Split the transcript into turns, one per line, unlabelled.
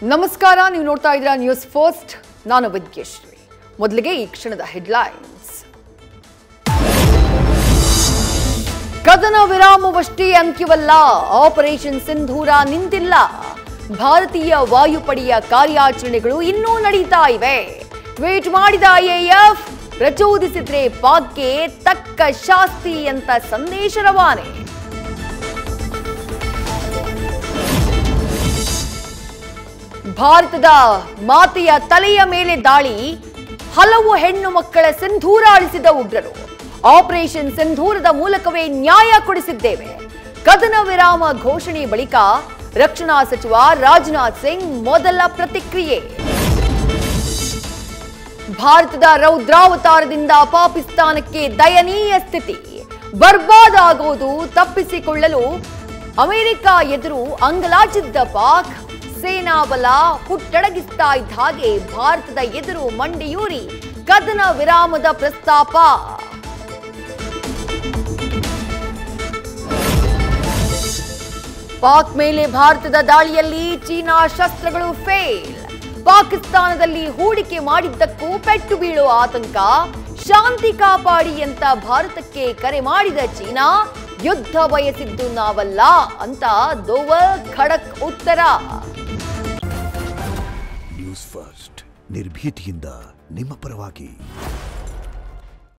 ನಮಸ್ಕಾರ, ನೀವು ನೋಡ್ತಾ ಇದ್ದೀರಾ ನ್ಯೂಸ್ ಫಸ್ಟ್. ನಾನು ವಿದ್ಯಶ್ರೀ. ಮೊದಲಿಗೆ ಈ ಕ್ಷಣದ ಹೆಡ್ಲೈನ್ಸ್. ಕದನ ವಿರಾಮವಷ್ಟೇ ಅಂತ್ಯವಲ್ಲ, ಆಪರೇಷನ್ ಸಿಂಧೂರ ನಿಂತಿಲ್ಲ. ಭಾರತೀಯ ವಾಯುಪಡೆಯ ಕಾರ್ಯಾಚರಣೆಗಳು ಇನ್ನೂ ನಡೀತಾ ಇವೆ. ಟ್ವೀಟ್ ಮಾಡಿದ ಐಎಎಫ್, ಪ್ರಚೋದಿಸಿದ್ರೆ ಪಾಕ್ಗೆ ತಕ್ಕ ಶಾಸ್ತಿ ಅಂತ ಸಂದೇಶ ರವಾನೆ. ಭಾರತದ ಮಾತೆಯ ತಲೆಯ ಮೇಲೆ ದಾಳಿ, ಹಲವು ಹೆಣ್ಣು ಮಕ್ಕಳ ಸಿಂಧೂರ ಅಳಿಸಿದ ಉಗ್ರರು. ಆಪರೇಷನ್ ಸಿಂಧೂರದ ಮೂಲಕವೇ ನ್ಯಾಯ ಕೊಡಿಸಿದ್ದೇವೆ. ಕದನ ವಿರಾಮ ಘೋಷಣೆ ಬಳಿಕ ರಕ್ಷಣಾ ಸಚಿವ ರಾಜನಾಥ್ ಸಿಂಗ್ ಮೊದಲ ಪ್ರತಿಕ್ರಿಯೆ. ಭಾರತದ ರೌದ್ರಾವತಾರದಿಂದ ಪಾಕಿಸ್ತಾನಕ್ಕೆ ದಯನೀಯ ಸ್ಥಿತಿ. ಬರ್ಬಾದ್ ಆಗೋದು ತಪ್ಪಿಸಿಕೊಳ್ಳಲು ಅಮೆರಿಕ ಎದುರು ಅಂಗಲಾಚಿದ್ದ ಪಾಕ್ ಸೇನಾ ಬಲ ಹುಟ್ಟಡಗಿಸ್ತಾ ಇದ್ದ ಹಾಗೆ ಭಾರತದ ಎದುರು ಮಂಡಿಯೂರಿ ಕದನ ವಿರಾಮದ ಪ್ರಸ್ತಾಪ. ಪಾಕ್ ಮೇಲೆ ಭಾರತದ ದಾಳಿಯಲ್ಲಿ ಚೀನಾ ಶಸ್ತ್ರಗಳು ಫೇಲ್. ಪಾಕಿಸ್ತಾನದಲ್ಲಿ ಹೂಡಿಕೆ ಮಾಡಿದ್ದಕ್ಕೂ ಪೆಟ್ಟು ಬೀಳುವ ಆತಂಕ. ಶಾಂತಿ ಕಾಪಾಡಿ ಅಂತ ಭಾರತಕ್ಕೆ ಕರೆ ಮಾಡಿದ ಚೀನಾ, ಯುದ್ಧ ಬಯಸಿದ್ದು ನಾವಲ್ಲ ಅಂತ ದೋವಲ್ ಖಡಕ್ ಉತ್ತರ.
ನ್ಯೂಸ್ ಫಸ್ಟ್, ನಿರ್ಭೀತಿಯಿಂದ ನಿಮ್ಮ ಪರವಾಗಿ.